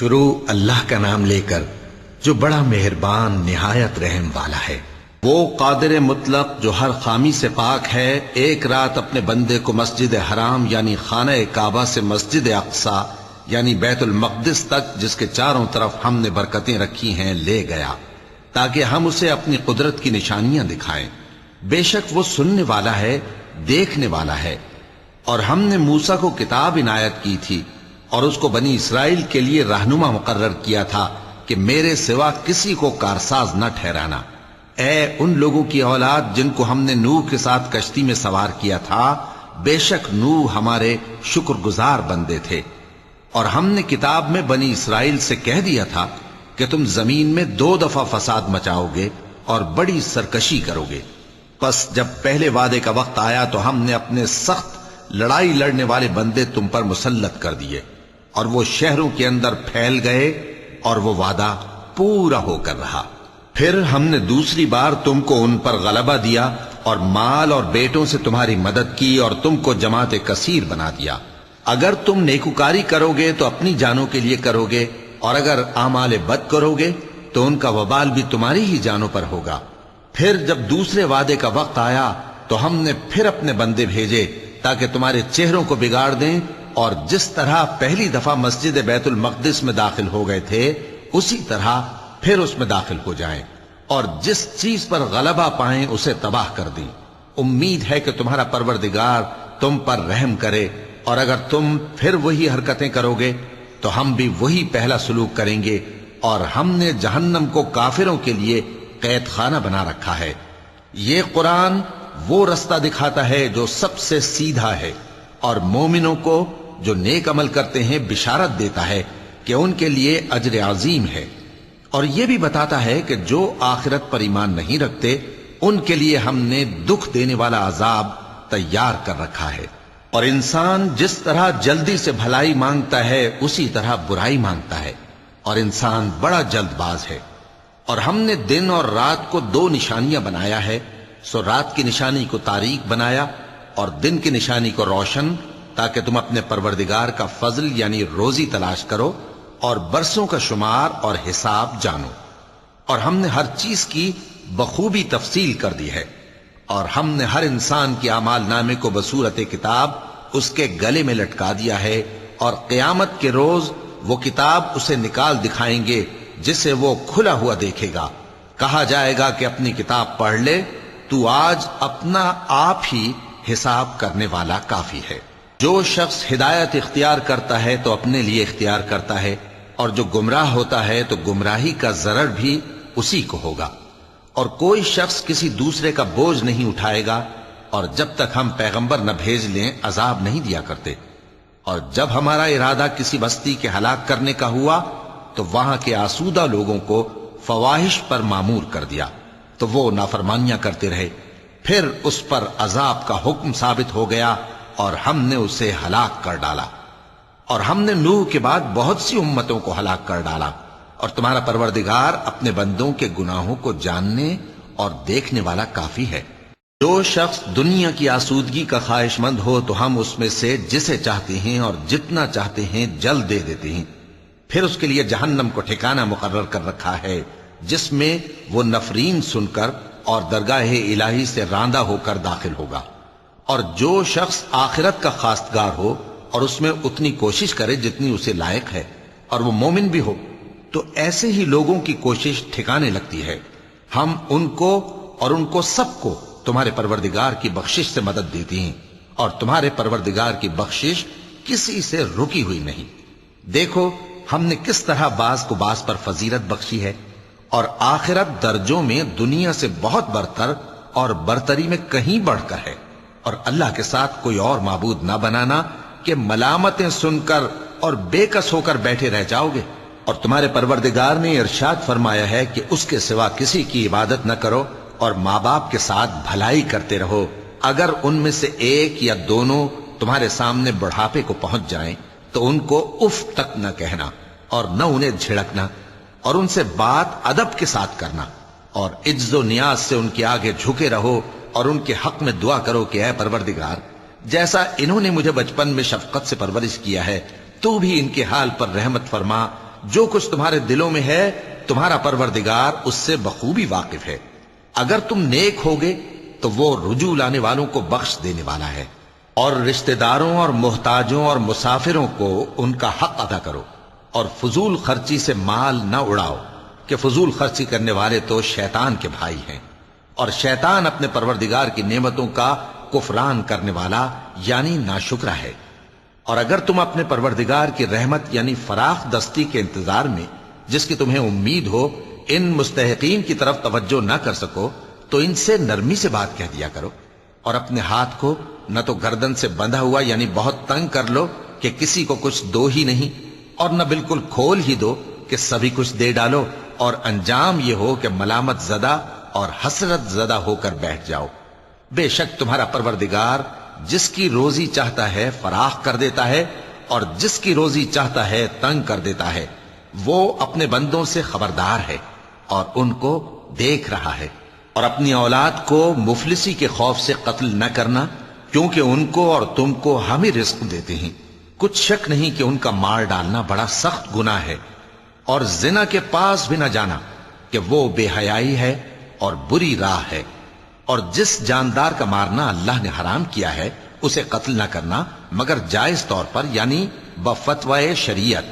شروع اللہ کا نام لے کر جو بڑا مہربان نہایت رحم والا ہے۔ وہ قادر مطلق جو ہر خامی سے پاک ہے، ایک رات اپنے بندے کو مسجد حرام یعنی خانہ کعبہ سے مسجد اقصی یعنی بیت المقدس تک، جس کے چاروں طرف ہم نے برکتیں رکھی ہیں، لے گیا تاکہ ہم اسے اپنی قدرت کی نشانیاں دکھائیں۔ بے شک وہ سننے والا ہے، دیکھنے والا ہے۔ اور ہم نے موسیٰ کو کتاب عنایت کی تھی اور اس کو بنی اسرائیل کے لیے رہنما مقرر کیا تھا کہ میرے سوا کسی کو کارساز نہ ٹھہرانا۔ اے ان لوگوں کی اولاد جن کو ہم نے نوح کے ساتھ کشتی میں سوار کیا تھا، بے شک نوح ہمارے شکر گزار بندے تھے۔ اور ہم نے کتاب میں بنی اسرائیل سے کہہ دیا تھا کہ تم زمین میں 2 دفعہ فساد مچاؤ گے اور بڑی سرکشی کرو گے۔ پس جب پہلے وعدے کا وقت آیا تو ہم نے اپنے سخت لڑائی لڑنے والے بندے تم پر مسلط کر دیے، اور وہ شہروں کے اندر پھیل گئے، اور وہ وعدہ پورا ہو کر رہا۔ پھر ہم نے دوسری بار تم کو ان پر غلبہ دیا اور مال اور بیٹوں سے تمہاری مدد کی اور تم کو جماعت کثیر بنا دیا۔ اگر تم نیکوکاری کرو گے تو اپنی جانوں کے لیے کرو گے، اور اگر اعمال بد کرو گے تو ان کا وبال بھی تمہاری ہی جانوں پر ہوگا۔ پھر جب دوسرے وعدے کا وقت آیا تو ہم نے پھر اپنے بندے بھیجے تاکہ تمہارے چہروں کو بگاڑ دیں، اور جس طرح پہلی دفعہ مسجد بیت المقدس میں داخل ہو گئے تھے اسی طرح پھر اس میں داخل ہو جائیں، اور جس چیز پر غلبہ پائیں اسے تباہ کر دیں۔ امید ہے کہ تمہارا پروردگار تم پر رحم کرے، اور اگر تم پھر وہی حرکتیں کرو گے تو ہم بھی وہی پہلا سلوک کریں گے، اور ہم نے جہنم کو کافروں کے لیے قید خانہ بنا رکھا ہے۔ یہ قرآن وہ رستہ دکھاتا ہے جو سب سے سیدھا ہے، اور مومنوں کو جو نیک عمل کرتے ہیں بشارت دیتا ہے کہ ان کے لیے اجر عظیم ہے، اور یہ بھی بتاتا ہے کہ جو آخرت پر ایمان نہیں رکھتے ان کے لیے ہم نے دکھ دینے والا عذاب تیار کر رکھا ہے۔ اور انسان جس طرح جلدی سے بھلائی مانگتا ہے اسی طرح برائی مانگتا ہے، اور انسان بڑا جلد باز ہے۔ اور ہم نے دن اور رات کو 2 نشانیاں بنایا ہے، سو رات کی نشانی کو تاریک بنایا اور دن کی نشانی کو روشن، تاکہ تم اپنے پروردگار کا فضل یعنی روزی تلاش کرو اور برسوں کا شمار اور حساب جانو۔ اور ہم نے ہر چیز کی بخوبی تفصیل کر دی ہے، اور ہم نے ہر انسان کے اعمال نامے کو بصورت کتاب اس کے گلے میں لٹکا دیا ہے، اور قیامت کے روز وہ کتاب اسے نکال دکھائیں گے جسے وہ کھلا ہوا دیکھے گا۔ کہا جائے گا کہ اپنی کتاب پڑھ لے، تو آج اپنا آپ ہی حساب کرنے والا کافی ہے۔ جو شخص ہدایت اختیار کرتا ہے تو اپنے لیے اختیار کرتا ہے، اور جو گمراہ ہوتا ہے تو گمراہی کا ضرر بھی اسی کو ہوگا۔ اور کوئی شخص کسی دوسرے کا بوجھ نہیں اٹھائے گا، اور جب تک ہم پیغمبر نہ بھیج لیں عذاب نہیں دیا کرتے۔ اور جب ہمارا ارادہ کسی بستی کے ہلاک کرنے کا ہوا تو وہاں کے آسودہ لوگوں کو فواحش پر معمور کر دیا، تو وہ نافرمانیاں کرتے رہے۔ پھر اس پر عذاب کا حکم ثابت ہو گیا اور ہم نے اسے ہلاک کر ڈالا۔ اور ہم نے نوح کے بعد بہت سی امتوں کو ہلاک کر ڈالا، اور تمہارا پروردگار اپنے بندوں کے گناہوں کو جاننے اور دیکھنے والا کافی ہے۔ جو شخص دنیا کی آسودگی کا خواہش مند ہو تو ہم اس میں سے جسے چاہتے ہیں اور جتنا چاہتے ہیں جلد دے دیتے ہیں۔ پھر اس کے لیے جہنم کو ٹھکانہ مقرر کر رکھا ہے، جس میں وہ نفرین سن کر اور درگاہ الہی سے راندہ ہو کر داخل ہوگا۔ اور جو شخص آخرت کا خواستگار ہو اور اس میں اتنی کوشش کرے جتنی اسے لائق ہے، اور وہ مومن بھی ہو، تو ایسے ہی لوگوں کی کوشش ٹھکانے لگتی ہے۔ ہم ان کو اور ان کو سب کو تمہارے پروردگار کی بخشش سے مدد دیتی ہیں، اور تمہارے پروردگار کی بخشش کسی سے رکی ہوئی نہیں۔ دیکھو ہم نے کس طرح بعض کو بعض پر فضیلت بخشی ہے، اور آخرت درجوں میں دنیا سے بہت برتر اور برتری میں کہیں بڑھ کر ہے۔ اور اللہ کے ساتھ کوئی اور معبود نہ بنانا کہ ملامتیں سن کر اور بے کس ہو کر بیٹھے رہ جاؤ گے۔ اور تمہارے پروردگار نے ارشاد فرمایا ہے کہ اس کے سوا کسی کی عبادت نہ کرو، اور ماں باپ کے ساتھ بھلائی کرتے رہو۔ اگر ان میں سے ایک یا دونوں تمہارے سامنے بڑھاپے کو پہنچ جائیں تو ان کو اف تک نہ کہنا، اور نہ انہیں جھڑکنا، اور ان سے بات ادب کے ساتھ کرنا، اور عجز و نیاز سے ان کے آگے جھکے رہو، اور ان کے حق میں دعا کرو کہ اے پروردگار، جیسا انہوں نے مجھے بچپن میں شفقت سے پرورش کیا ہے تو بھی ان کے حال پر رحمت فرما جو کچھ تمہارے دلوں میں ہے تمہارا پروردگار اس سے بخوبی واقف ہے۔ اگر تم نیک ہوگے تو وہ رجوع لانے والوں کو بخش دینے والا ہے، اور رشتہ داروں اور محتاجوں اور مسافروں کو ان کا حق ادا کرو، اور فضول خرچی سے مال نہ اڑاؤ کہ فضول خرچی کرنے والے تو شیطان کے بھائی ہیں، اور شیطان اپنے پروردگار کی نعمتوں کا کفران کرنے والا یعنی ناشکرا ہے۔ اور اگر تم اپنے پروردگار کی رحمت یعنی فراخ دستی کے انتظار میں جس کی تمہیں امید ہو ان مستحقین کی طرف توجہ نہ کر سکو تو ان سے نرمی سے بات کہہ دیا کرو، اور اپنے ہاتھ کو نہ تو گردن سے بندھا ہوا یعنی بہت تنگ کر لو کہ کسی کو کچھ دو ہی نہیں، اور نہ بالکل کھول ہی دو کہ سبھی کچھ دے ڈالو، اور انجام یہ ہو کہ ملامت زدہ اور حسرت زدہ ہو کر بیٹھ جاؤ۔ بے شک تمہارا پروردگار جس کی روزی چاہتا ہے فراخ کر دیتا ہے، اور جس کی روزی چاہتا ہے تنگ کر دیتا ہے۔ وہ اپنے بندوں سے خبردار ہے اور ان کو دیکھ رہا ہے۔ اور اپنی اولاد کو مفلسی کے خوف سے قتل نہ کرنا، کیونکہ ان کو اور تم کو ہم ہی رزق دیتے ہیں۔ کچھ شک نہیں کہ ان کا مار ڈالنا بڑا سخت گناہ ہے، اور زنا کے پاس بھی نہ جانا کہ وہ بے حیائی ہے اور بری راہ ہے۔ اور جس جاندار کا مارنا اللہ نے حرام کیا ہے اسے قتل نہ کرنا مگر جائز طور پر یعنی بفتوائے شریعت۔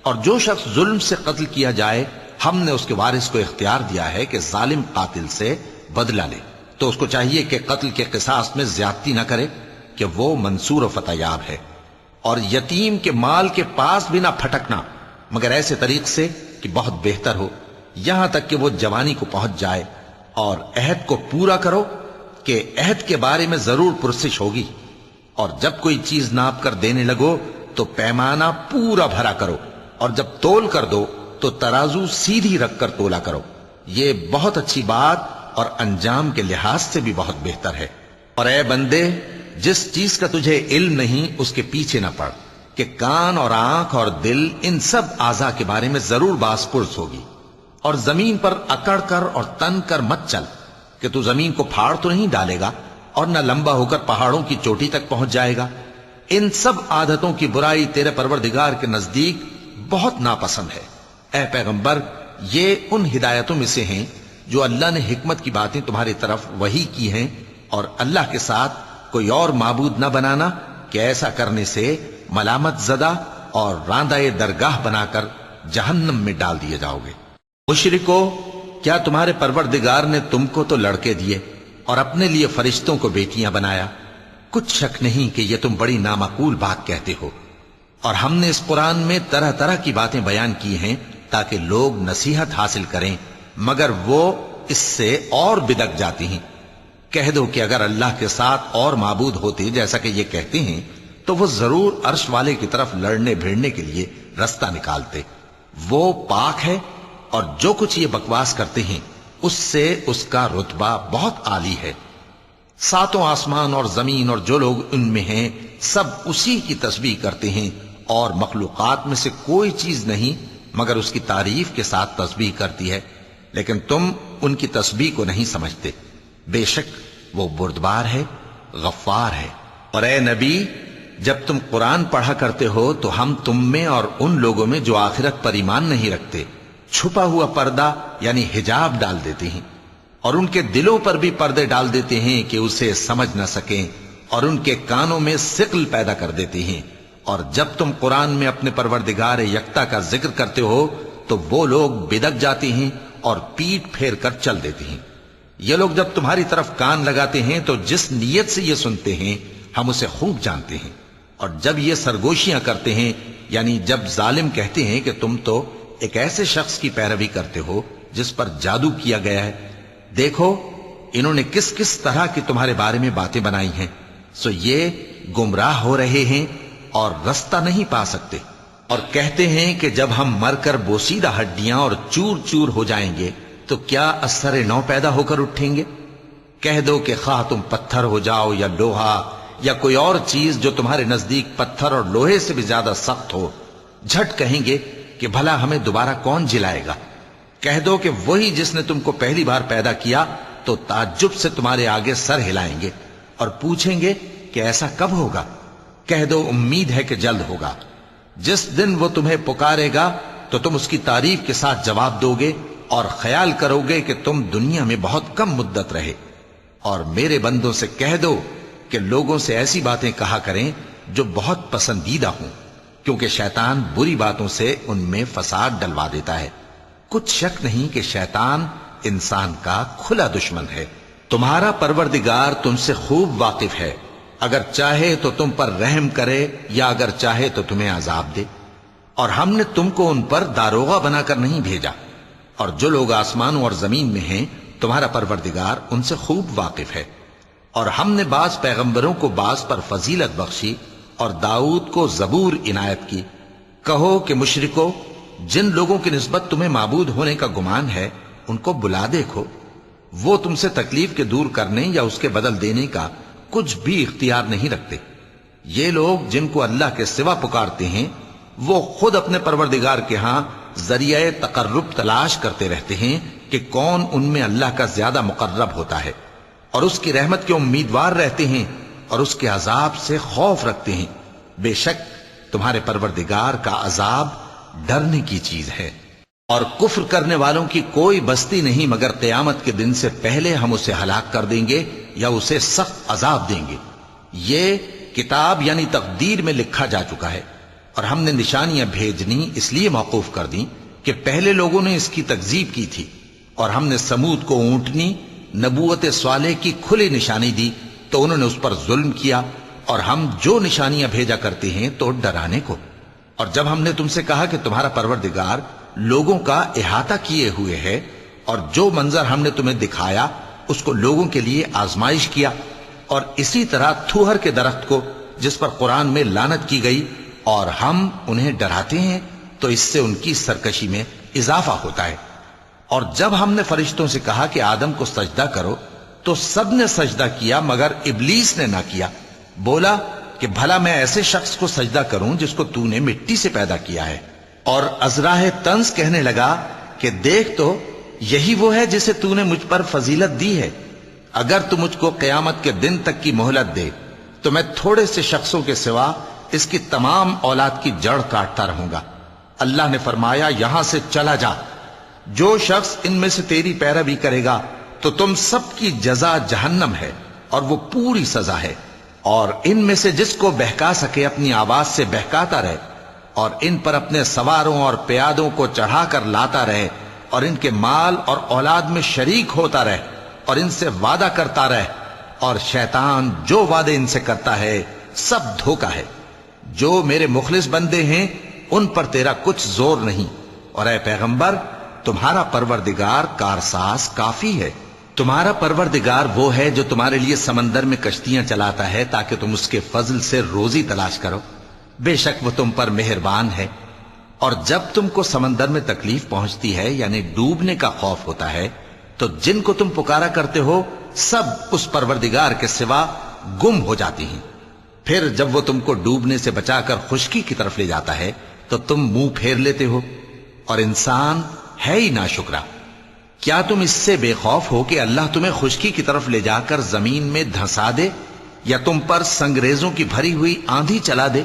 اور جو شخص ظلم سے قتل کیا جائے ہم نے اس کے وارث کو اختیار دیا ہے کہ ظالم قاتل سے بدلہ لے، تو اس کو چاہیے کہ قتل کے قصاص میں زیادتی نہ کرے کہ وہ منصور و فتح یاب ہے۔ اور یتیم کے مال کے پاس بھی نہ پھٹکنا مگر ایسے طریق سے کہ بہت بہتر ہو، یہاں تک کہ وہ جوانی کو پہنچ جائے۔ اور عہد کو پورا کرو کہ عہد کے بارے میں ضرور پرسش ہوگی، اور جب کوئی چیز ناپ کر دینے لگو تو پیمانہ پورا بھرا کرو، اور جب تول کر دو تو ترازو سیدھی رکھ کر تولا کرو، یہ بہت اچھی بات اور انجام کے لحاظ سے بھی بہت بہتر ہے۔ اور اے بندے، جس چیز کا تجھے علم نہیں اس کے پیچھے نہ پڑ کہ کان اور آنکھ اور دل ان سب اعضاء کے بارے میں ضرور باز پرس ہوگی۔ اور زمین پر اکڑ کر اور تن کر مت چل کہ تو زمین کو پھاڑ تو نہیں ڈالے گا اور نہ لمبا ہو کر پہاڑوں کی چوٹی تک پہنچ جائے گا۔ ان سب عادتوں کی برائی تیرے پروردگار کے نزدیک بہت ناپسند ہے۔ اے پیغمبر، یہ ان ہدایتوں میں سے ہیں جو اللہ نے حکمت کی باتیں تمہاری طرف وحی کی ہیں، اور اللہ کے ساتھ کوئی اور معبود نہ بنانا کہ ایسا کرنے سے ملامت زدہ اور راندہ درگاہ بنا کر جہنم میں ڈال دیے جاؤ گے۔ مشرکو، کیا تمہارے پروردگار نے تم کو تو لڑکے دیے اور اپنے لیے فرشتوں کو بیٹیاں بنایا؟ کچھ شک نہیں کہ یہ تم بڑی نامعقول بات کہتے ہو، اور ہم نے اس قرآن میں طرح طرح کی باتیں بیان کی ہیں تاکہ لوگ نصیحت حاصل کریں، مگر وہ اس سے اور بدک جاتی ہیں۔ کہہ دو کہ اگر اللہ کے ساتھ اور معبود ہوتے جیسا کہ یہ کہتے ہیں تو وہ ضرور عرش والے کی طرف لڑنے بھیڑنے کے لیے رستہ نکالتے۔ وہ پاک ہے، اور جو کچھ یہ بکواس کرتے ہیں اس سے اس کا رتبہ بہت عالی ہے۔ ساتوں آسمان اور زمین اور جو لوگ ان میں ہیں سب اسی کی تسبیح کرتے ہیں، اور مخلوقات میں سے کوئی چیز نہیں مگر اس کی تعریف کے ساتھ تسبیح کرتی ہے، لیکن تم ان کی تسبیح کو نہیں سمجھتے۔ بے شک وہ بردبار ہے، غفار ہے۔ اور اے نبی، جب تم قرآن پڑھا کرتے ہو تو ہم تم میں اور ان لوگوں میں جو آخرت پر ایمان نہیں رکھتے چھپا ہوا پردہ یعنی حجاب ڈال دیتے ہیں، اور ان کے دلوں پر بھی پردے ڈال دیتے ہیں کہ اسے سمجھ نہ سکیں، اور ان کے کانوں میں ثقل پیدا کر دیتے ہیں۔ اور جب تم قرآن میں اپنے پروردگار یکتا کا ذکر کرتے ہو تو وہ لوگ بدک جاتے ہیں اور پیٹ پھیر کر چل دیتے ہیں۔ یہ لوگ جب تمہاری طرف کان لگاتے ہیں تو جس نیت سے یہ سنتے ہیں ہم اسے خوب جانتے ہیں، اور جب یہ سرگوشیاں کرتے ہیں یعنی جب ظالم کہتے ہیں کہ تم تو ایک ایسے شخص کی پیروی کرتے ہو جس پر جادو کیا گیا ہے، دیکھو انہوں نے کس کس طرح کی تمہارے بارے میں باتیں بنائی ہیں، سو یہ گمراہ ہو رہے ہیں اور رستہ نہیں پا سکتے۔ اور کہتے ہیں کہ جب ہم مر کر بوسیدہ ہڈیاں اور چور چور ہو جائیں گے تو کیا اثر نو پیدا ہو کر اٹھیں گے؟ کہہ دو کہ خواہ تم پتھر ہو جاؤ یا لوہا یا کوئی اور چیز جو تمہارے نزدیک پتھر اور لوہے سے بھی زیادہ سخت ہو، جھٹ کہیں گے کہ بھلا ہمیں دوبارہ کون جلائے گا؟ کہہ دو کہ وہی جس نے تم کو پہلی بار پیدا کیا تو تعجب سے تمہارے آگے سر ہلائیں گے اور پوچھیں گے کہ ایسا کب ہوگا؟ کہہ دو امید ہے کہ جلد ہوگا۔ جس دن وہ تمہیں پکارے گا تو تم اس کی تعریف کے ساتھ جواب دو گے اور خیال کرو گے کہ تم دنیا میں بہت کم مدت رہے۔ اور میرے بندوں سے کہہ دو کہ لوگوں سے ایسی باتیں کہا کریں جو بہت پسندیدہ ہوں، کیونکہ شیطان بری باتوں سے ان میں فساد ڈلوا دیتا ہے۔ کچھ شک نہیں کہ شیطان انسان کا کھلا دشمن ہے۔ تمہارا پروردگار تم سے خوب واقف ہے، اگر چاہے تو تم پر رحم کرے یا اگر چاہے تو تمہیں عذاب دے۔ اور ہم نے تم کو ان پر داروغہ بنا کر نہیں بھیجا، اور جو لوگ آسمانوں اور زمین میں ہیں تمہارا پروردگار ان سے خوب واقف ہے۔ اور ہم نے بعض پیغمبروں کو بعض پر فضیلت بخشی اور داؤد کو زبور عنایت کی۔ کہو کہ مشرکو، جن لوگوں کی نسبت تمہیں معبود ہونے کا گمان ہے ان کو بلا دیکھو، وہ تم سے تکلیف کے دور کرنے یا اس کے بدل دینے کا کچھ بھی اختیار نہیں رکھتے۔ یہ لوگ جن کو اللہ کے سوا پکارتے ہیں وہ خود اپنے پروردگار کے ہاں ذریعہ تقرب تلاش کرتے رہتے ہیں کہ کون ان میں اللہ کا زیادہ مقرب ہوتا ہے، اور اس کی رحمت کے امیدوار رہتے ہیں اور اس کے عذاب سے خوف رکھتے ہیں۔ بے شک تمہارے پروردگار کا عذاب ڈرنے کی چیز ہے۔ اور کفر کرنے والوں کی کوئی بستی نہیں مگر قیامت کے دن سے پہلے ہم اسے ہلاک کر دیں گے یا اسے سخت عذاب دیں گے۔ یہ کتاب یعنی تقدیر میں لکھا جا چکا ہے، اور ہم نے نشانیاں بھیجنی اس لیے موقوف کر دیں کہ پہلے لوگوں نے اس کی تکذیب کی تھی، اور ہم نے سمود کو اونٹنی نبوت صالح کی کھلی نشانی دی تو انہوں نے اس پر ظلم کیا، اور ہم جو نشانیاں بھیجا کرتے ہیں تو ڈرانے کو۔ اور جب ہم نے تم سے کہا کہ تمہارا پروردگار لوگوں کا احاطہ کیے ہوئے ہے، اور جو منظر ہم نے تمہیں دکھایا اس کو لوگوں کے لیے آزمائش کیا، اور اسی طرح تھوہر کے درخت کو جس پر قرآن میں لعنت کی گئی، اور ہم انہیں ڈراتے ہیں تو اس سے ان کی سرکشی میں اضافہ ہوتا ہے۔ اور جب ہم نے فرشتوں سے کہا کہ آدم کو سجدہ کرو تو سب نے سجدہ کیا مگر ابلیس نے نہ کیا، بولا کہ بھلا میں ایسے شخص کو سجدہ کروں جس کو تو نے مٹی سے پیدا کیا ہے۔ اور ازراہ طنز کہنے لگا کہ دیکھ تو یہی وہ ہے جسے تو نے مجھ پر فضیلت دی ہے، اگر تو مجھ کو قیامت کے دن تک کی مہلت دے تو میں تھوڑے سے شخصوں کے سوا اس کی تمام اولاد کی جڑ کاٹتا رہوں گا۔ اللہ نے فرمایا یہاں سے چلا جا، جو شخص ان میں سے تیری پیروی کرے گا تو تم سب کی جزا جہنم ہے اور وہ پوری سزا ہے، اور ان میں سے جس کو بہکا سکے اپنی آواز سے بہکاتا رہے، اور ان پر اپنے سواروں اور پیادوں کو چڑھا کر لاتا رہے، اور ان کے مال اور اولاد میں شریک ہوتا رہے، اور ان سے وعدہ کرتا رہے، اور شیطان جو وعدے ان سے کرتا ہے سب دھوکہ ہے۔ جو میرے مخلص بندے ہیں ان پر تیرا کچھ زور نہیں، اور اے پیغمبر تمہارا پروردگار کارساز کافی ہے۔ تمہارا پروردگار وہ ہے جو تمہارے لیے سمندر میں کشتیاں چلاتا ہے تاکہ تم اس کے فضل سے روزی تلاش کرو، بے شک وہ تم پر مہربان ہے۔ اور جب تم کو سمندر میں تکلیف پہنچتی ہے یعنی ڈوبنے کا خوف ہوتا ہے تو جن کو تم پکارا کرتے ہو سب اس پروردگار کے سوا گم ہو جاتی ہیں۔ پھر جب وہ تم کو ڈوبنے سے بچا کر خشکی کی طرف لے جاتا ہے تو تم منہ پھیر لیتے ہو، اور انسان ہے ہی ناشکرا۔ کیا تم اس سے بے خوف ہو کہ اللہ تمہیں خشکی کی طرف لے جا کر زمین میں دھنسا دے یا تم پر سنگریزوں کی بھری ہوئی آندھی چلا دے،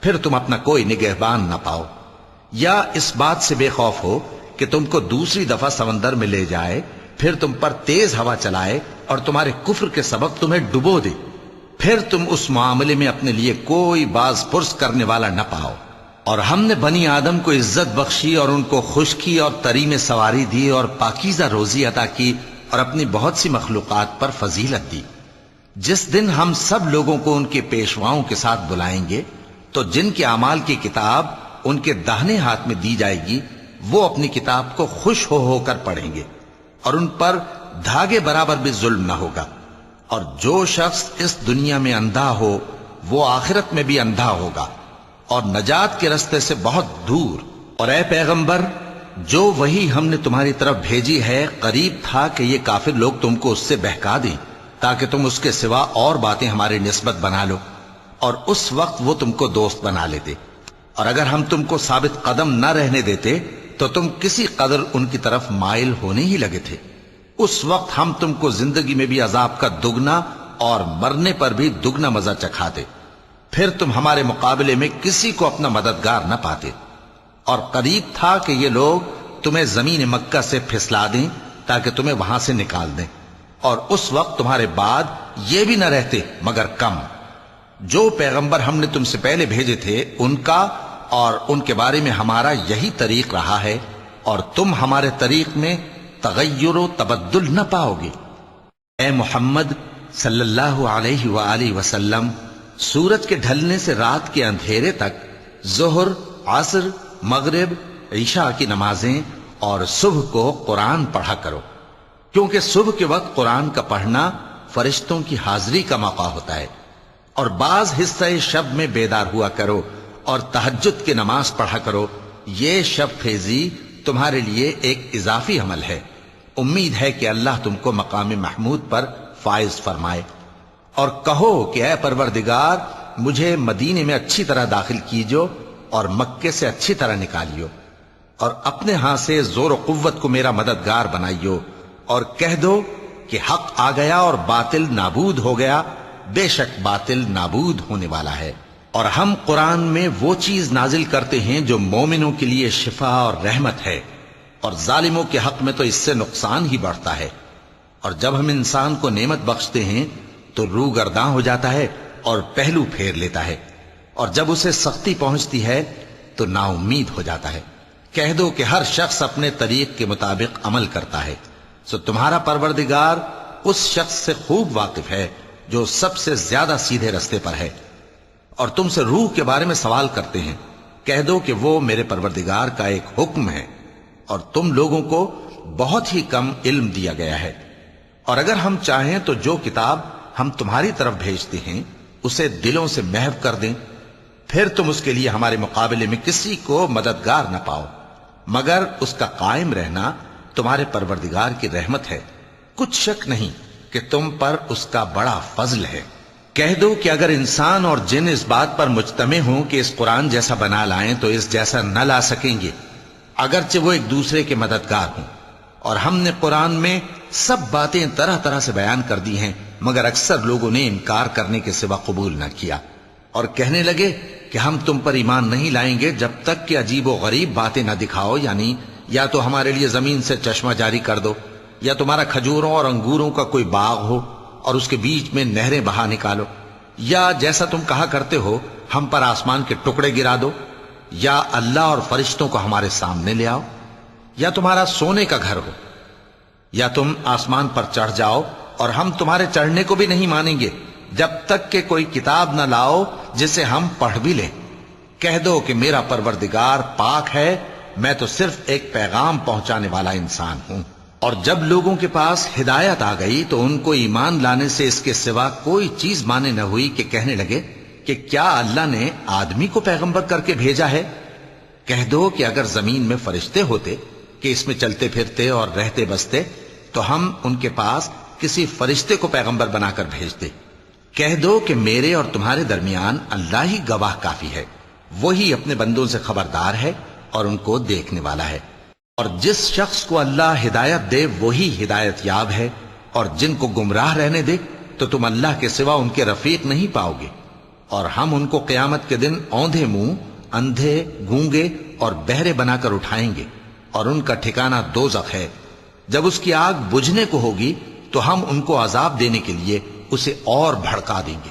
پھر تم اپنا کوئی نگہبان نہ پاؤ؟ یا اس بات سے بے خوف ہو کہ تم کو دوسری دفعہ سمندر میں لے جائے، پھر تم پر تیز ہوا چلائے اور تمہارے کفر کے سبب تمہیں ڈبو دے، پھر تم اس معاملے میں اپنے لیے کوئی باز پرس کرنے والا نہ پاؤ؟ اور ہم نے بنی آدم کو عزت بخشی اور ان کو خشکی اور تری میں سواری دی اور پاکیزہ روزی عطا کی اور اپنی بہت سی مخلوقات پر فضیلت دی۔ جس دن ہم سب لوگوں کو ان کے پیشواؤں کے ساتھ بلائیں گے تو جن کے اعمال کی کتاب ان کے داہنے ہاتھ میں دی جائے گی وہ اپنی کتاب کو خوش ہو کر پڑھیں گے، اور ان پر دھاگے برابر بھی ظلم نہ ہوگا۔ اور جو شخص اس دنیا میں اندھا ہو وہ آخرت میں بھی اندھا ہوگا اور نجات کے رستے سے بہت دور۔ اور اے پیغمبر جو وہی ہم نے تمہاری طرف بھیجی ہے قریب تھا کہ یہ کافر لوگ تم کو اس سے بہکا دیں تاکہ تم اس کے سوا اور باتیں ہماری نسبت بنا لو، اور اس وقت وہ تم کو دوست بنا لیتے، اور اگر ہم تم کو ثابت قدم نہ رہنے دیتے تو تم کسی قدر ان کی طرف مائل ہونے ہی لگے تھے۔ اس وقت ہم تم کو زندگی میں بھی عذاب کا دگنا اور مرنے پر بھی دگنا مزہ چکھاتے، پھر تم ہمارے مقابلے میں کسی کو اپنا مددگار نہ پاتے۔ اور قریب تھا کہ یہ لوگ تمہیں زمین مکہ سے پھسلا دیں تاکہ تمہیں وہاں سے نکال دیں، اور اس وقت تمہارے بعد یہ بھی نہ رہتے مگر کم۔ جو پیغمبر ہم نے تم سے پہلے بھیجے تھے ان کا اور ان کے بارے میں ہمارا یہی طریق رہا ہے، اور تم ہمارے طریق میں تغیر و تبدل نہ پاؤ گے۔ اے محمد صلی اللہ علیہ وآلہ وسلم، سورج کے ڈھلنے سے رات کے اندھیرے تک ظہر، عصر، مغرب، عشاء کی نمازیں اور صبح کو قرآن پڑھا کرو، کیونکہ صبح کے وقت قرآن کا پڑھنا فرشتوں کی حاضری کا موقع ہوتا ہے، اور بعض حصہ شب میں بیدار ہوا کرو اور تہجد کی نماز پڑھا کرو۔ یہ شب خیزی تمہارے لیے ایک اضافی عمل ہے۔ امید ہے کہ اللہ تم کو مقام محمود پر فائز فرمائے۔ اور کہو کہ اے پروردگار، مجھے مدینے میں اچھی طرح داخل کیجو اور مکے سے اچھی طرح نکالیو، اور اپنے ہاں سے زور و قوت کو میرا مددگار بنائیو، اور کہہ دو کہ حق آ گیا اور باطل نابود ہو گیا، بے شک باطل نابود ہونے والا ہے۔ اور ہم قرآن میں وہ چیز نازل کرتے ہیں جو مومنوں کے لیے شفا اور رحمت ہے، اور ظالموں کے حق میں تو اس سے نقصان ہی بڑھتا ہے۔ اور جب ہم انسان کو نعمت بخشتے ہیں تو روح گرداں ہو جاتا ہے اور پہلو پھیر لیتا ہے، اور جب اسے سختی پہنچتی ہے تو نا امید ہو جاتا ہے۔ کہہ دو کہ ہر شخص اپنے طریق کے مطابق عمل کرتا ہے، سو تمہارا پروردگار اس شخص سے خوب واقف ہے جو سب سے زیادہ سیدھے رستے پر ہے۔ اور تم سے روح کے بارے میں سوال کرتے ہیں، کہہ دو کہ وہ میرے پروردگار کا ایک حکم ہے، اور تم لوگوں کو بہت ہی کم علم دیا گیا ہے۔ اور اگر ہم چاہیں تو جو کتاب ہم تمہاری طرف بھیجتے ہیں اسے دلوں سے محو کر دیں، پھر تم اس کے لیے ہمارے مقابلے میں کسی کو مددگار نہ پاؤ، مگر اس کا قائم رہنا تمہارے پروردگار کی رحمت ہے۔ کچھ شک نہیں کہ تم پر اس کا بڑا فضل ہے۔ کہہ دو کہ اگر انسان اور جن اس بات پر مجتمع ہوں کہ اس قرآن جیسا بنا لائیں تو اس جیسا نہ لا سکیں گے، اگرچہ وہ ایک دوسرے کے مددگار ہوں۔ اور ہم نے قرآن میں سب باتیں طرح طرح سے بیان کر دی ہیں، مگر اکثر لوگوں نے انکار کرنے کے سوا قبول نہ کیا، اور کہنے لگے کہ ہم تم پر ایمان نہیں لائیں گے جب تک کہ عجیب و غریب باتیں نہ دکھاؤ، یعنی یا تو ہمارے لیے زمین سے چشمہ جاری کر دو، یا تمہارا کھجوروں اور انگوروں کا کوئی باغ ہو اور اس کے بیچ میں نہریں بہا نکالو، یا جیسا تم کہا کرتے ہو ہم پر آسمان کے ٹکڑے گرا دو، یا اللہ اور فرشتوں کو ہمارے سامنے لے آؤ، یا تمہارا سونے کا گھر ہو، یا تم آسمان پر چڑھ جاؤ، اور ہم تمہارے چڑھنے کو بھی نہیں مانیں گے جب تک کہ کوئی کتاب نہ لاؤ جسے ہم پڑھ بھی لیں۔ کہہ دو کہ میرا پروردگار پاک ہے، میں تو صرف ایک پیغام پہنچانے والا انسان ہوں۔ اور جب لوگوں کے پاس ہدایت آ گئی تو ان کو ایمان لانے سے اس کے سوا کوئی چیز مانے نہ ہوئی کہ کہنے لگے کہ کیا اللہ نے آدمی کو پیغمبر کر کے بھیجا ہے؟ کہہ دو کہ اگر زمین میں فرشتے ہوتے کہ اس میں چلتے پھرتے اور رہتے بستے تو ہم ان کے پاس کسی فرشتے کو پیغمبر بنا کر بھیجتے۔ کہہ دو کہ میرے اور تمہارے درمیان اللہ ہی گواہ کافی ہے، وہی اپنے بندوں سے خبردار ہے اور ان کو دیکھنے والا ہے۔ اور جس شخص کو اللہ ہدایت دے وہی ہدایت یاب ہے، اور جن کو گمراہ رہنے دے تو تم اللہ کے سوا ان کے رفیق نہیں پاؤ گے۔ اور ہم ان کو قیامت کے دن اوندھے منہ، اندھے، گونگے اور بہرے بنا کر اٹھائیں گے، اور ان کا ٹھکانہ دوزخ ہے۔ جب اس کی آگ بجھنے کو ہوگی تو ہم ان کو عذاب دینے کے لیے اسے اور بھڑکا دیں گے۔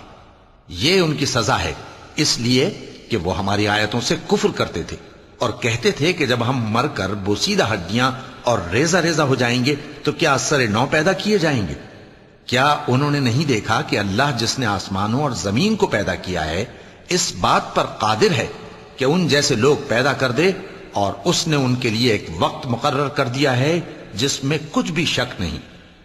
یہ ان کی سزا ہے، اس لیے کہ وہ ہماری آیتوں سے کفر کرتے تھے اور کہتے تھے کہ جب ہم مر کر بوسیدہ ہڈیاں اور ریزہ ریزہ ہو جائیں گے تو کیا اثر نو پیدا کیے جائیں گے؟ کیا انہوں نے نہیں دیکھا کہ اللہ جس نے آسمانوں اور زمین کو پیدا کیا ہے اس بات پر قادر ہے کہ ان جیسے لوگ پیدا کر دے، اور اس نے ان کے لیے ایک وقت مقرر کر دیا ہے جس میں کچھ بھی شک نہیں،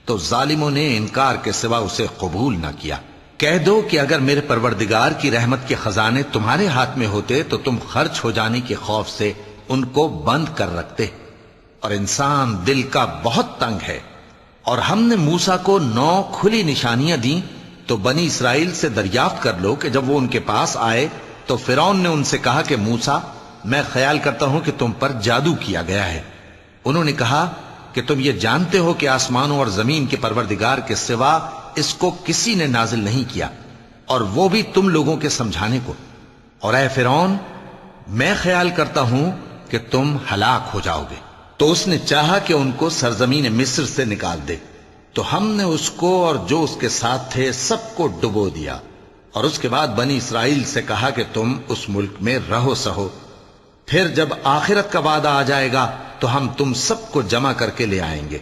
تو ظالموں نے انکار کے سوا اسے قبول نہ کیا۔ کہہ دو کہ اگر میرے پروردگار کی رحمت کے خزانے تمہارے ہاتھ میں ہوتے تو تم خرچ ہو جانے کے خوف سے ان کو بند کر رکھتے، اور انسان دل کا بہت تنگ ہے۔ اور ہم نے موسیٰ کو 9 کھلی نشانیاں دیں تو بنی اسرائیل سے دریافت کر لو کہ جب وہ ان کے پاس آئے تو فرعون نے ان سے کہا کہ موسیٰ، میں خیال کرتا ہوں کہ تم پر جادو کیا گیا ہے۔ انہوں نے کہا کہ تم یہ جانتے ہو کہ آسمانوں اور زمین کے پروردگار کے سوا اس کو کسی نے نازل نہیں کیا، اور وہ بھی تم لوگوں کے سمجھانے کو۔ اور اے فرعون، میں خیال کرتا ہوں کہ تم ہلاک ہو جاؤ گے۔ تو اس نے چاہا کہ ان کو سرزمین مصر سے نکال دے، تو ہم نے اس کو اور جو اس کے ساتھ تھے سب کو ڈبو دیا، اور اس کے بعد بنی اسرائیل سے کہا کہ تم اس ملک میں رہو سہو، پھر جب آخرت کا وعدہ آ جائے گا تو ہم تم سب کو جمع کر کے لے آئیں گے۔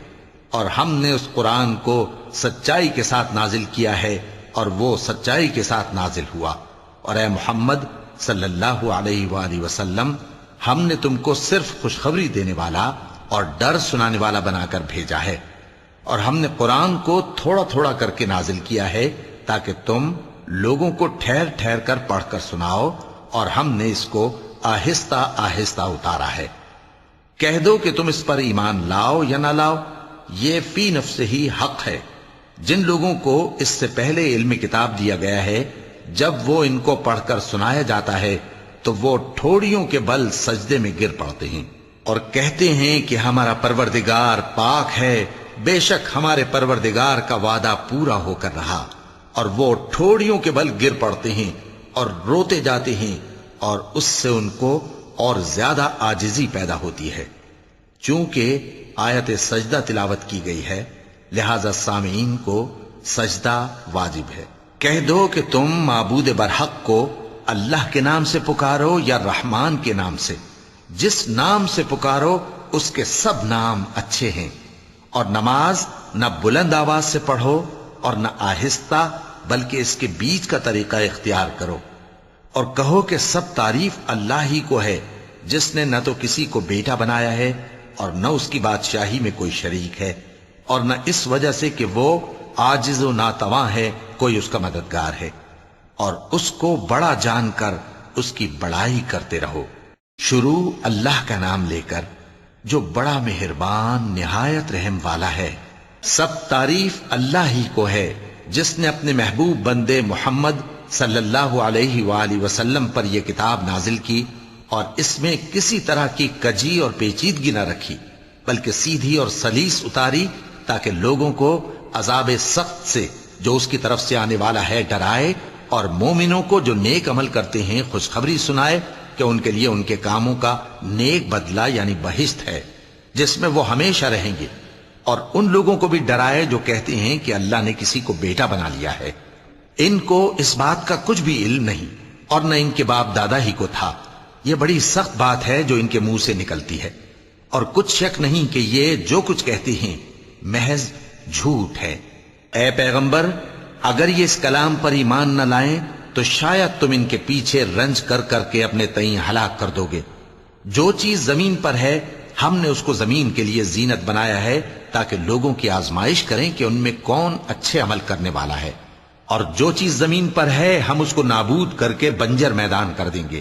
اور ہم نے اس قرآن کو سچائی کے ساتھ نازل کیا ہے، اور وہ سچائی کے ساتھ نازل ہوا۔ اور اے محمد صلی اللہ علیہ وآلہ وسلم، ہم نے تم کو صرف خوشخبری دینے والا اور ڈر سنانے والا بنا کر بھیجا ہے، اور ہم نے قرآن کو تھوڑا تھوڑا کر کے نازل کیا ہے تاکہ تم لوگوں کو ٹھہر ٹھہر کر پڑھ کر سناؤ، اور ہم نے اس کو آہستہ آہستہ اتارا ہے۔ کہہ دو کہ تم اس پر ایمان لاؤ یا نہ لاؤ، یہ فی نفس ہی حق ہے۔ جن لوگوں کو اس سے پہلے علم کتاب دیا گیا ہے، جب وہ ان کو پڑھ کر سنایا جاتا ہے تو وہ ٹھوڑیوں کے بل سجدے میں گر پڑتے ہیں اور کہتے ہیں کہ ہمارا پروردگار پاک ہے، بے شک ہمارے پروردگار کا وعدہ پورا ہو کر رہا، اور وہ ٹھوڑیوں کے بل گر پڑتے ہیں اور روتے جاتے ہیں، اور اس سے ان کو اور زیادہ عاجزی پیدا ہوتی ہے۔ چونکہ آیت سجدہ تلاوت کی گئی ہے، لہذا سامعین کو سجدہ واجب ہے۔ کہہ دو کہ تم معبود برحق کو اللہ کے نام سے پکارو یا رحمان کے نام سے، جس نام سے پکارو اس کے سب نام اچھے ہیں، اور نماز نہ بلند آواز سے پڑھو اور نہ آہستہ، بلکہ اس کے بیچ کا طریقہ اختیار کرو، اور کہو کہ سب تعریف اللہ ہی کو ہے، جس نے نہ تو کسی کو بیٹا بنایا ہے اور نہ اس کی بادشاہی میں کوئی شریک ہے، اور نہ اس وجہ سے کہ وہ عاجز و ناتواں ہے کوئی اس کا مددگار ہے، اور اس کو بڑا جان کر اس کی بڑائی کرتے رہو۔ شروع اللہ کا نام لے کر جو بڑا مہربان نہایت رحم والا ہے۔ سب تعریف اللہ ہی کو ہے جس نے اپنے محبوب بندے محمد صلی اللہ علیہ وآلہ وسلم پر یہ کتاب نازل کی، اور اس میں کسی طرح کی کجی اور پیچیدگی نہ رکھی، بلکہ سیدھی اور سلیس اتاری تاکہ لوگوں کو عذاب سخت سے جو اس کی طرف سے آنے والا ہے ڈرائے، اور مومنوں کو جو نیک عمل کرتے ہیں خوشخبری سنائے کہ ان کے لیے ان کے کاموں کا نیک بدلہ یعنی بہشت ہے جس میں وہ ہمیشہ رہیں گے، اور ان لوگوں کو بھی ڈرائے جو کہتے ہیں کہ اللہ نے کسی کو بیٹا بنا لیا ہے۔ ان کو اس بات کا کچھ بھی علم نہیں، اور نہ ان کے باپ دادا ہی کو تھا۔ یہ بڑی سخت بات ہے جو ان کے منہ سے نکلتی ہے، اور کچھ شک نہیں کہ یہ جو کچھ کہتے ہیں محض جھوٹ ہے۔ اے پیغمبر، اگر یہ اس کلام پر ایمان نہ لائیں تو شاید تم ان کے پیچھے رنج کر کر کے اپنے تئیں ہلاک کر دو گے۔ جو چیز زمین پر ہے ہم نے اس کو زمین کے لیے زینت بنایا ہے تاکہ لوگوں کی آزمائش کریں کہ ان میں کون اچھے عمل کرنے والا ہے، اور جو چیز زمین پر ہے ہم اس کو نابود کر کے بنجر میدان کر دیں گے۔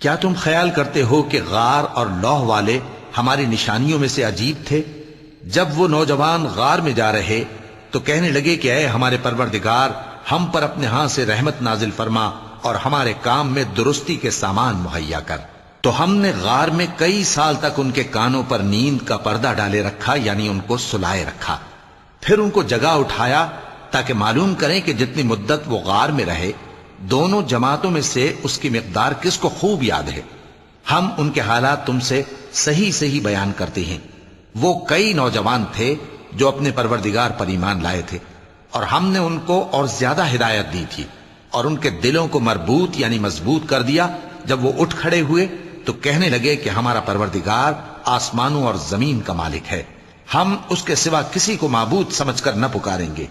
کیا تم خیال کرتے ہو کہ غار اور لوح والے ہماری نشانیوں میں سے عجیب تھے؟ جب وہ نوجوان غار میں جا رہے تو کہنے لگے کہ اے ہمارے پروردگار، ہم پر اپنے ہاں سے رحمت نازل فرما اور ہمارے کام میں درستی کے سامان مہیا کر۔ تو ہم نے غار میں کئی سال تک ان کے کانوں پر نیند کا پردہ ڈالے رکھا، یعنی ان کو سلائے رکھا، پھر ان کو جگہ اٹھایا تاکہ معلوم کریں کہ جتنی مدت وہ غار میں رہے دونوں جماعتوں میں سے اس کی مقدار کس کو خوب یاد ہے۔ ہم ان کے حالات تم سے صحیح صحیح بیان کرتے ہیں۔ وہ کئی نوجوان تھے جو اپنے پروردگار پر ایمان لائے تھے، اور ہم نے ان کو اور زیادہ ہدایت دی تھی، اور ان کے دلوں کو مربوط یعنی مضبوط کر دیا۔ جب وہ اٹھ کھڑے ہوئے تو کہنے لگے کہ ہمارا پروردگار آسمانوں اور زمین کا مالک ہے، ہم اس کے سوا کسی کو معبود سمجھ کر نہ پکاریں گے۔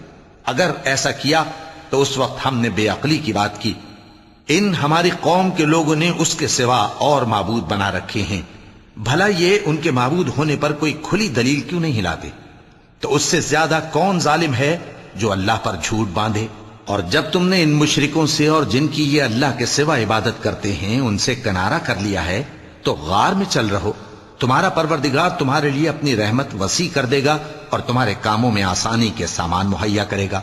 اگر ایسا کیا تو اس وقت ہم نے بے عقلی کی بات کی۔ ان ہماری قوم کے لوگوں نے اس کے سوا اور معبود بنا رکھے ہیں، بھلا یہ ان کے معبود ہونے پر کوئی کھلی دلیل کیوں نہیں لاتے؟ تو اس سے زیادہ کون ظالم ہے جو اللہ پر جھوٹ باندھے؟ اور جب تم نے ان مشرکوں سے اور جن کی یہ اللہ کے سوا عبادت کرتے ہیں ان سے کنارہ کر لیا ہے تو غار میں چل رہو، تمہارا پروردگار تمہارے لیے اپنی رحمت وسیع کر دے گا اور تمہارے کاموں میں آسانی کے سامان مہیا کرے گا۔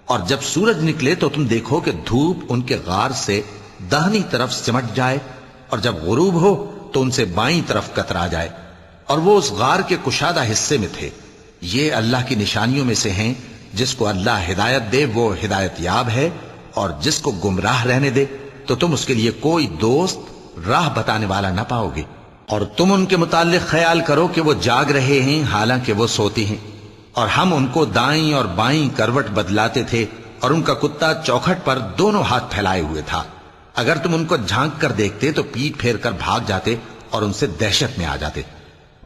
اور جب سورج نکلے تو تم دیکھو کہ دھوپ ان کے غار سے داہنی طرف سمٹ جائے، اور جب غروب ہو تو ان سے بائیں طرف کترا جائے، اور وہ اس غار کے کشادہ حصے میں تھے۔ یہ اللہ کی نشانیوں میں سے ہیں، جس کو اللہ ہدایت دے وہ ہدایت یاب ہے، اور جس کو گمراہ رہنے دے تو تم اس کے لیے کوئی دوست راہ بتانے والا نہ پاؤ گے۔ اور تم ان کے متعلق خیال کرو کہ وہ جاگ رہے ہیں حالانکہ وہ سوتے ہیں، اور ہم ان کو دائیں اور بائیں کروٹ بدلاتے تھے، اور ان کا کتا چوکھٹ پر دونوں ہاتھ پھیلائے ہوئے تھا۔ اگر تم ان کو جھانک کر دیکھتے تو پیٹ پھیر کر بھاگ جاتے اور ان سے دہشت میں آ جاتے۔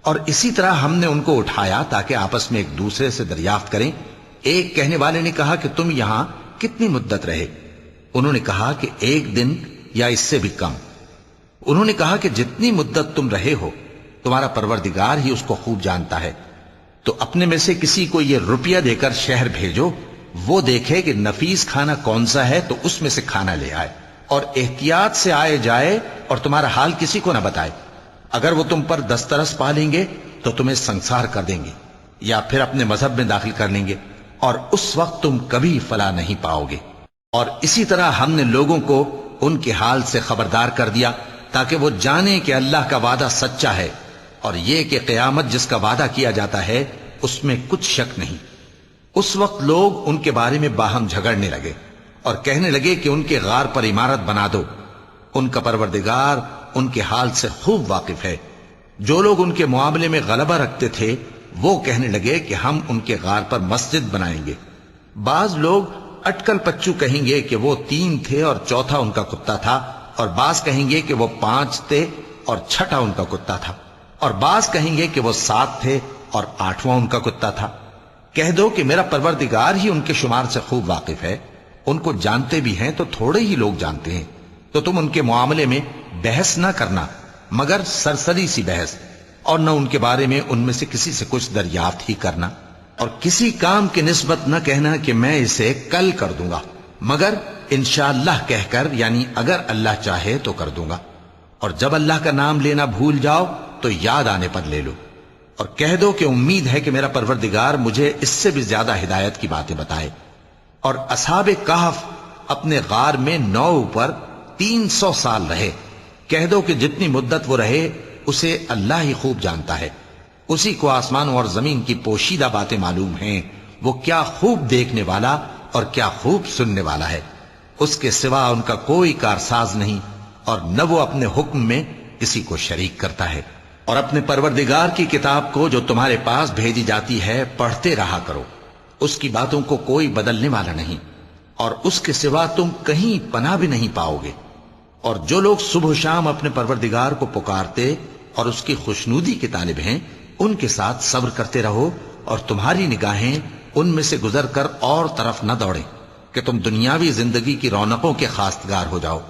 اور اسی طرح ہم نے ان کو اٹھایا تاکہ آپس میں ایک دوسرے سے دریافت کریں۔ ایک کہنے والے نے کہا کہ تم یہاں کتنی مدت رہے؟ انہوں نے کہا کہ 1 دن یا اس سے بھی کم۔ انہوں نے کہا کہ جتنی مدت تم رہے ہو تمہارا پروردگار ہی اس کو خوب جانتا ہے، تو اپنے میں سے کسی کو یہ روپیہ دے کر شہر بھیجو، وہ دیکھے کہ نفیس کھانا کون سا ہے تو اس میں سے کھانا لے آئے، اور احتیاط سے آئے جائے اور تمہارا حال کسی کو نہ بتائے۔ اگر وہ تم پر دسترس پا لیں گے تو تمہیں سنسار کر دیں گے یا پھر اپنے مذہب میں داخل کر لیں گے، اور اس وقت تم کبھی فلاح نہیں پاؤ گے۔ اور اسی طرح ہم نے لوگوں کو ان کے حال سے خبردار کر دیا تاکہ وہ جانیں کہ اللہ کا وعدہ سچا ہے، اور یہ کہ قیامت جس کا وعدہ کیا جاتا ہے اس میں کچھ شک نہیں۔ اس وقت لوگ ان کے بارے میں باہم جھگڑنے لگے اور کہنے لگے کہ ان کے غار پر عمارت بنا دو۔ ان کا پروردگار ان کے حال سے خوب واقف ہے۔ جو لوگ ان کے معاملے میں غلبہ رکھتے تھے وہ کہنے لگے کہ ہم ان کے غار پر مسجد بنائیں گے۔ بعض لوگ اٹکل پچو کہیں گے کہ وہ 3 تھے اور چوتھا ان کا کتا تھا، اور بعض کہیں گے کہ وہ 5 تھے اور چھٹا ان کا کتا تھا، اور بعض کہیں گے کہ وہ 7 تھے اور 8واں ان کا کتا تھا۔ کہہ دو کہ میرا پروردگار ہی ان کے شمار سے خوب واقف ہے، ان کو جانتے بھی ہیں تو تھوڑے ہی لوگ جانتے ہیں۔ تو تم ان کے معاملے میں بحث نہ کرنا مگر سرسری سی بحث، اور نہ ان کے بارے میں ان میں سے کسی سے کچھ دریافت ہی کرنا، اور کسی کام کی نسبت نہ کہنا کہ میں اسے کل کر دوں گا، مگر انشاءاللہ کہہ کر، یعنی اگر اللہ چاہے تو کر دوں گا۔ اور جب اللہ کا نام لینا بھول جاؤ تو یاد آنے پر لے لو، اور کہہ دو کہ امید ہے کہ میرا پروردگار مجھے اس سے بھی زیادہ ہدایت کی باتیں بتائے۔ اور اصحاب کہف اپنے غار میں 9 پر 300 سال رہے۔ کہہ دو کہ جتنی مدت وہ رہے اسے اللہ ہی خوب جانتا ہے، اسی کو آسمانوں اور زمین کی پوشیدہ باتیں معلوم ہیں، وہ کیا خوب دیکھنے والا اور کیا خوب سننے والا ہے۔ اس کے سوا ان کا کوئی کارساز نہیں، اور نہ وہ اپنے حکم میں کسی کو شریک کرتا ہے۔ اور اپنے پروردگار کی کتاب کو جو تمہارے پاس بھیجی جاتی ہے پڑھتے رہا کرو، اس کی باتوں کو کوئی بدلنے والا نہیں، اور اس کے سوا تم کہیں پناہ بھی نہیں پاؤ گے۔ اور جو لوگ صبح و شام اپنے پروردگار کو پکارتے اور اس کی خوشنودی کے طالب ہیں، ان کے ساتھ صبر کرتے رہو، اور تمہاری نگاہیں ان میں سے گزر کر اور طرف نہ دوڑیں کہ تم دنیاوی زندگی کی رونقوں کے خواستگار ہو جاؤ۔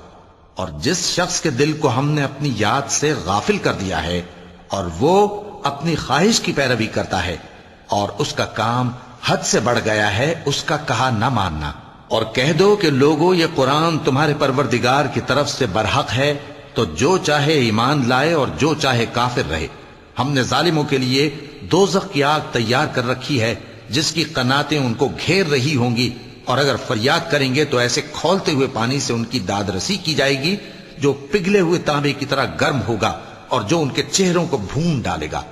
اور جس شخص کے دل کو ہم نے اپنی یاد سے غافل کر دیا ہے اور وہ اپنی خواہش کی پیروی کرتا ہے اور اس کا کام حد سے بڑھ گیا ہے، اس کا کہا نہ ماننا۔ اور کہہ دو کہ لوگو یہ قرآن تمہارے پروردگار کی طرف سے برحق ہے، تو جو چاہے ایمان لائے اور جو چاہے کافر رہے۔ ہم نے ظالموں کے لیے دوزخ کی آگ تیار کر رکھی ہے جس کی قناتیں ان کو گھیر رہی ہوں گی، اور اگر فریاد کریں گے تو ایسے کھولتے ہوئے پانی سے ان کی داد رسی کی جائے گی جو پگھلے ہوئے تانبے کی طرح گرم ہوگا اور جو ان کے چہروں کو بھون ڈالے گا۔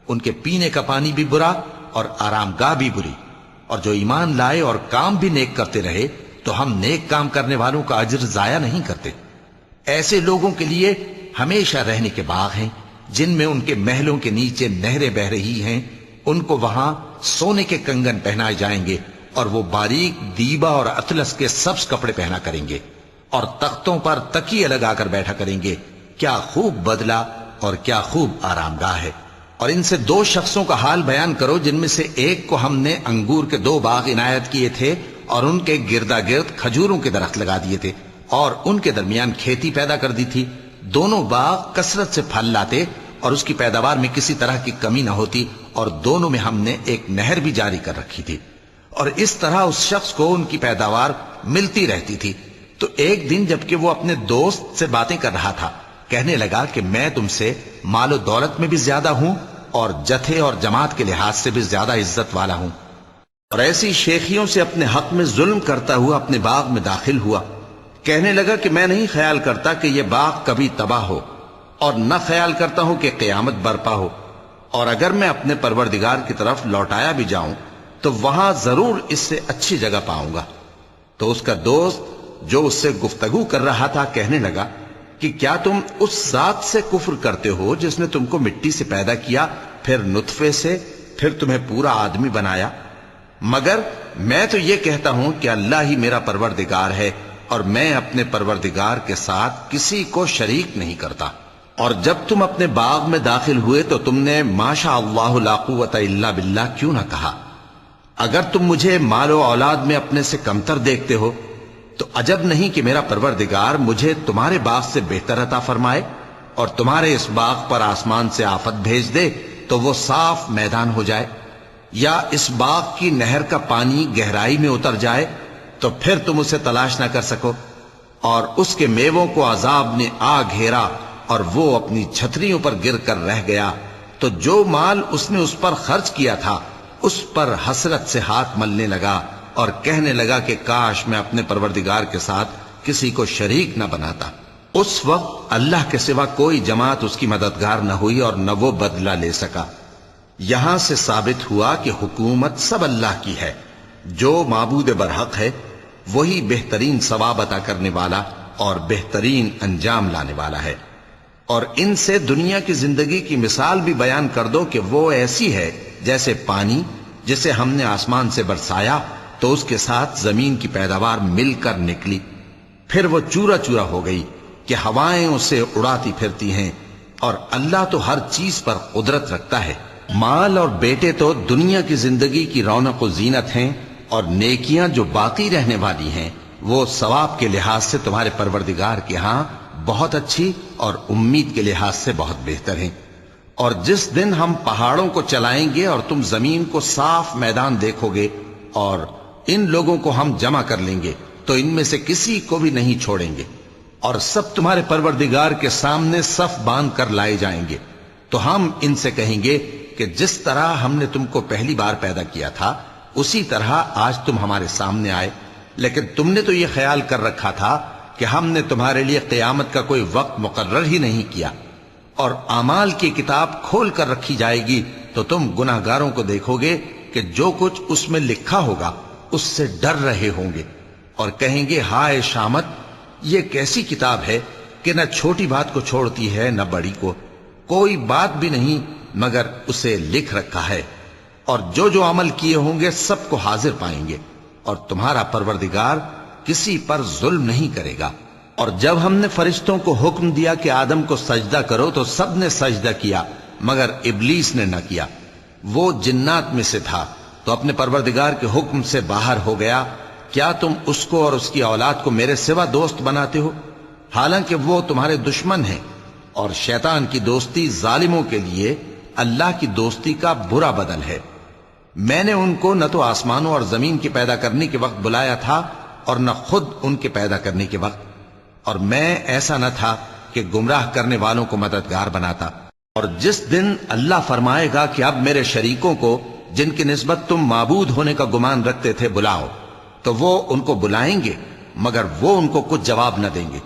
ان کے پینے کا پانی بھی برا اور آرام گاہ بھی بری۔ اور جو ایمان لائے اور کام بھی نیک کرتے رہے تو ہم نیک کام کرنے والوں کا اجر ضائع نہیں کرتے۔ ایسے لوگوں کے لیے ہمیشہ رہنے کے باغ ہیں جن میں ان کے محلوں کے نیچے نہریں بہ رہی ہیں، ان کو وہاں سونے کے کنگن پہنائے جائیں گے، اور وہ باریک دیبا اور اطلس کے سبز کپڑے پہنا کریں گے، اور تختوں پر تکیے لگا کر بیٹھا کریں گے۔ کیا خوب بدلہ اور کیا خوب آرام گاہ ہے۔ اور ان سے 2 شخصوں کا حال بیان کرو جن میں سے ایک کو ہم نے انگور کے 2 باغ عنایت کیے تھے اور ان کے گردا گرد کھجوروں کے درخت لگا دیے تھے اور ان کے درمیان کھیتی پیدا کر دی تھی۔ دونوں باغ کثرت سے پھل لاتے اور اس کی پیداوار میں کسی طرح کی کمی نہ ہوتی، اور دونوں میں ہم نے ایک نہر بھی جاری کر رکھی تھی، اور اس طرح اس شخص کو ان کی پیداوار ملتی رہتی تھی۔ تو ایک دن جبکہ وہ اپنے دوست سے باتیں کر رہا تھا، کہنے لگا کہ میں تم سے مال و دولت میں بھی زیادہ ہوں اور جتھے اور جماعت کے لحاظ سے بھی زیادہ عزت والا ہوں، اور ایسی شیخیوں سے اپنے حق میں ظلم کرتا ہوا اپنے باغ میں داخل ہوا۔ کہنے لگا کہ میں نہیں خیال کرتا کہ یہ باغ کبھی تباہ ہو، اور نہ خیال کرتا ہوں کہ قیامت برپا ہو، اور اگر میں اپنے پروردگار کی طرف لوٹایا بھی جاؤں تو وہاں ضرور اس سے اچھی جگہ پاؤں گا۔ تو اس کا دوست جو اس سے گفتگو کر رہا تھا کہنے لگا کہ کیا تم اس ذات سے کفر کرتے ہو جس نے تم کو مٹی سے پیدا کیا، پھر نطفے سے، پھر تمہیں پورا آدمی بنایا؟ مگر میں تو یہ کہتا ہوں کہ اللہ ہی میرا پروردگار ہے، اور میں اپنے پروردگار کے ساتھ کسی کو شریک نہیں کرتا۔ اور جب تم اپنے باغ میں داخل ہوئے تو تم نے ماشاء اللہ لا قوت الا باللہ کیوں نہ کہا؟ اگر تم مجھے مال و اولاد میں اپنے سے کمتر دیکھتے ہو تو عجب نہیں کہ میرا پروردگار مجھے تمہارے باغ سے بہتر عطا فرمائے، اور تمہارے اس باغ پر آسمان سے آفت بھیج دے تو وہ صاف میدان ہو جائے، یا اس باغ کی نہر کا پانی گہرائی میں اتر جائے تو پھر تم اسے تلاش نہ کر سکو، اور اس کے میووں کو عذاب نے آ گھیرا اور وہ اپنی چھتریوں پر گر کر رہ گیا، تو جو مال اس نے اس پر خرچ کیا تھا اس پر حسرت سے ہاتھ ملنے لگا اور کہنے لگا کہ کاش میں اپنے پروردگار کے ساتھ کسی کو شریک نہ بناتا۔ اس وقت اللہ کے سوا کوئی جماعت اس کی مددگار نہ ہوئی اور نہ وہ بدلہ لے سکا۔ یہاں سے ثابت ہوا کہ حکومت سب اللہ کی ہے، جو معبود برحق ہے وہی بہترین ثواب عطا کرنے والا اور بہترین انجام لانے والا ہے۔ اور ان سے دنیا کی زندگی کی مثال بھی بیان کر دو کہ وہ ایسی ہے جیسے پانی جسے ہم نے آسمان سے برسایا تو اس کے ساتھ زمین کی پیداوار مل کر نکلی، پھر وہ چورا چورا ہو گئی کہ ہوائیں اسے اڑاتی پھرتی ہیں، اور اللہ تو ہر چیز پر قدرت رکھتا ہے۔ مال اور بیٹے تو دنیا کی زندگی کی رونق و زینت ہیں، اور نیکیاں جو باقی رہنے والی ہیں وہ ثواب کے لحاظ سے تمہارے پروردگار کے ہاں بہت اچھی اور امید کے لحاظ سے بہت بہتر ہیں۔ اور جس دن ہم پہاڑوں کو چلائیں گے اور تم زمین کو صاف میدان دیکھو گے، اور ان لوگوں کو ہم جمع کر لیں گے تو ان میں سے کسی کو بھی نہیں چھوڑیں گے، اور سب تمہارے پروردگار کے سامنے صف باندھ کر لائے جائیں گے، تو ہم ان سے کہیں گے کہ جس طرح ہم نے تم کو پہلی بار پیدا کیا تھا اسی طرح آج تم ہمارے سامنے آئے، لیکن تم نے تو یہ خیال کر رکھا تھا کہ ہم نے تمہارے لیے قیامت کا کوئی وقت مقرر ہی نہیں کیا، اور اعمال کی کتاب کھول کر رکھی جائے گی تو تم گناہگاروں کو دیکھو گے کہ جو کچھ اس میں لکھا ہوگا اس سے ڈر رہے ہوں گے، اور کہیں گے ہائے شامت، یہ کیسی کتاب ہے کہ نہ چھوٹی بات کو چھوڑتی ہے نہ بڑی کو، کوئی بات بھی نہیں مگر اسے لکھ رکھا ہے، اور جو جو عمل کیے ہوں گے سب کو حاضر پائیں گے، اور تمہارا پروردگار کسی پر ظلم نہیں کرے گا۔ اور جب ہم نے فرشتوں کو حکم دیا کہ آدم کو سجدہ کرو تو سب نے سجدہ کیا مگر ابلیس نے نہ کیا، وہ جنات میں سے تھا تو اپنے پروردگار کے حکم سے باہر ہو گیا۔ کیا تم اس کو اور اس کی اولاد کو میرے سوا دوست بناتے ہو، حالانکہ وہ تمہارے دشمن ہیں، اور شیطان کی دوستی ظالموں کے لیے اللہ کی دوستی کا برا بدل ہے۔ میں نے ان کو نہ تو آسمانوں اور زمین کے پیدا کرنے کے وقت بلایا تھا اور نہ خود ان کے پیدا کرنے کے وقت، اور میں ایسا نہ تھا کہ گمراہ کرنے والوں کو مددگار بناتا۔ اور جس دن اللہ فرمائے گا کہ اب میرے شریکوں کو جن کی نسبت تم معبود ہونے کا گمان رکھتے تھے بلاؤ، تو وہ ان کو بلائیں گے مگر وہ ان کو کچھ جواب نہ دیں گے،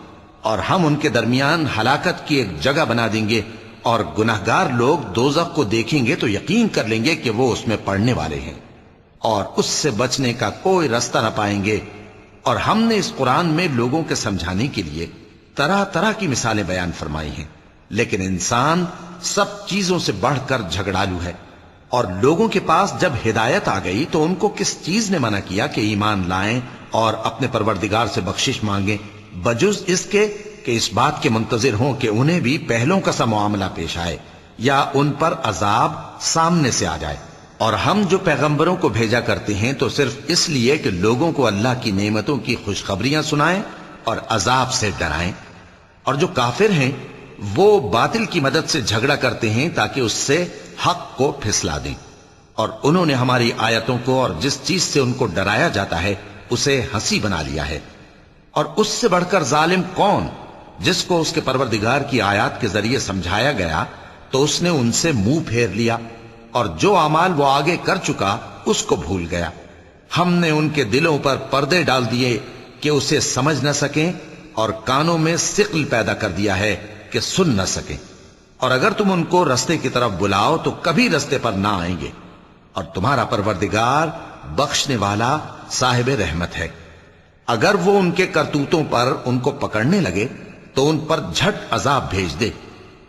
اور ہم ان کے درمیان ہلاکت کی ایک جگہ بنا دیں گے، اور گناہگار لوگ دوزخ کو دیکھیں گے تو یقین کر لیں گے کہ وہ اس میں پڑنے والے ہیں، اور اس سے بچنے کا کوئی راستہ نہ پائیں گے۔ اور ہم نے اس قرآن میں لوگوں کے سمجھانے کے لیے طرح طرح کی مثالیں بیان فرمائی ہیں، لیکن انسان سب چیزوں سے بڑھ کر جھگڑالو ہے، اور لوگوں کے پاس جب ہدایت آ گئی تو ان کو کس چیز نے منع کیا کہ ایمان لائیں اور اپنے پروردگار سے بخشش مانگیں، بجز اس کے کہ اس بات کے منتظر ہوں کہ انہیں بھی پہلوں کا سا معاملہ پیش آئے یا ان پر عذاب سامنے سے آ جائے۔ اور ہم جو پیغمبروں کو بھیجا کرتے ہیں تو صرف اس لیے کہ لوگوں کو اللہ کی نعمتوں کی خوشخبریاں سنائیں اور عذاب سے ڈرائیں، اور جو کافر ہیں وہ باطل کی مدد سے جھگڑا کرتے ہیں تاکہ اس سے حق کو پھسلا دیں، اور انہوں نے ہماری آیتوں کو اور جس چیز سے ان کو ڈرایا جاتا ہے اسے ہنسی بنا لیا ہے۔ اور اس سے بڑھ کر ظالم کون جس کو اس کے پروردگار کی آیات کے ذریعے سمجھایا گیا تو اس نے ان سے منہ پھیر لیا، اور جو اعمال وہ آگے کر چکا اس کو بھول گیا۔ ہم نے ان کے دلوں پر پردے ڈال دیے کہ اسے سمجھ نہ سکیں، اور کانوں میں ثقل پیدا کر دیا ہے کہ سن نہ سکیں، اور اگر تم ان کو رستے کی طرف بلاؤ تو کبھی رستے پر نہ آئیں گے، اور تمہارا پروردگار بخشنے والا صاحب رحمت ہے۔ اگر وہ ان کے کرتوتوں پر ان کو پکڑنے لگے تو ان پر جھٹ عذاب بھیج دے،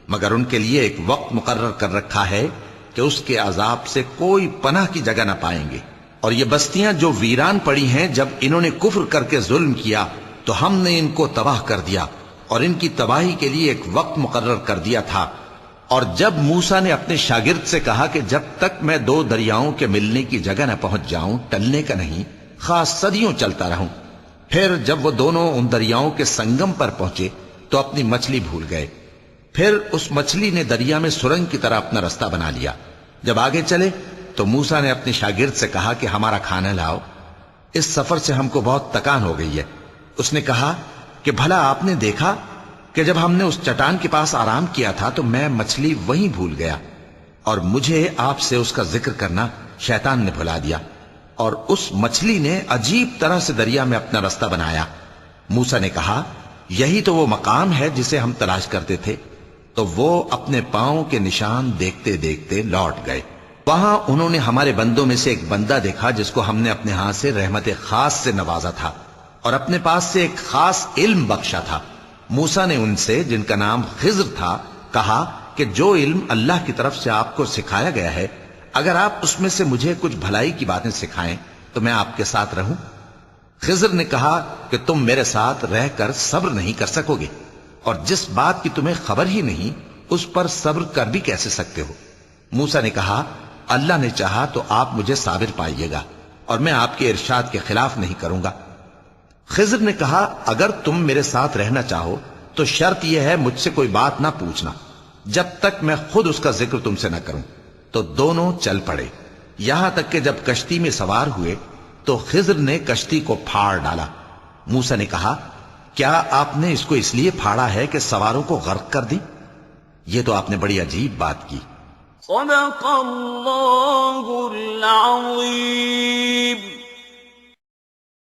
مگر ان کے لیے ایک وقت مقرر کر رکھا ہے کہ اس کے عذاب سے کوئی پناہ کی جگہ نہ پائیں گے۔ اور یہ بستیاں جو ویران پڑی ہیں، جب انہوں نے کفر کر کے ظلم کیا تو ہم نے ان کو تباہ کر دیا، اور ان کی تباہی کے لیے ایک وقت مقرر کر دیا تھا۔ اور جب موسیٰ نے اپنے شاگرد سے کہا کہ جب تک میں دو دریاؤں کے ملنے کی جگہ نہ پہنچ جاؤں ٹلنے کا نہیں، خاص صدیوں چلتا رہوں، پھر جب وہ دونوں ان دریاؤں کے سنگم پر پہنچے تو اپنی مچھلی بھول گئے۔ پھر اس مچھلی نے دریا میں سرنگ کی طرح اپنا رستہ بنا لیا۔ جب آگے چلے تو موسیٰ نے اپنے شاگرد سے کہا کہ ہمارا کھانا لاؤ، اس سفر سے ہم کو بہت تکان ہو گئی ہے۔ اس نے کہا کہ بھلا آپ نے دیکھا کہ جب ہم نے اس چٹان کے پاس آرام کیا تھا تو میں مچھلی وہیں بھول گیا، اور مجھے آپ سے اس کا ذکر کرنا شیطان نے بھلا دیا، اور اس مچھلی نے عجیب طرح سے دریا میں اپنا رستہ بنایا۔ موسیٰ نے کہا یہی تو وہ مقام ہے جسے ہم تلاش کرتے تھے۔ تو وہ اپنے پاؤں کے نشان دیکھتے دیکھتے لوٹ گئے۔ وہاں انہوں نے ہمارے بندوں میں سے ایک بندہ دیکھا جس کو ہم نے اپنے ہاتھ سے رحمت خاص سے نوازا تھا اور اپنے پاس سے ایک خاص علم بخشا تھا۔ موسیٰ نے ان سے، جن کا نام خضر تھا، کہا کہ جو علم اللہ کی طرف سے آپ کو سکھایا گیا ہے، اگر آپ اس میں سے مجھے کچھ بھلائی کی باتیں سکھائیں تو میں آپ کے ساتھ رہوں۔ خضر نے کہا کہ تم میرے ساتھ رہ کر صبر نہیں کر سکو گے، اور جس بات کی تمہیں خبر ہی نہیں اس پر صبر کر بھی کیسے سکتے ہو؟ موسیٰ نے کہا اللہ نے چاہا تو آپ مجھے صابر پائیے گا، اور میں آپ کے ارشاد کے خلاف نہیں کروں گا۔ خضر نے کہا اگر تم میرے ساتھ رہنا چاہو تو شرط یہ ہے مجھ سے کوئی بات نہ پوچھنا جب تک میں خود اس کا ذکر تم سے نہ کروں۔ تو دونوں چل پڑے، یہاں تک کہ جب کشتی میں سوار ہوئے تو خضر نے کشتی کو پھاڑ ڈالا۔ موسیٰ نے کہا کیا آپ نے اس کو اس لیے پھاڑا ہے کہ سواروں کو غرق کر دیں؟ یہ تو آپ نے بڑی عجیب بات کی۔ صدق اللہ العظیم۔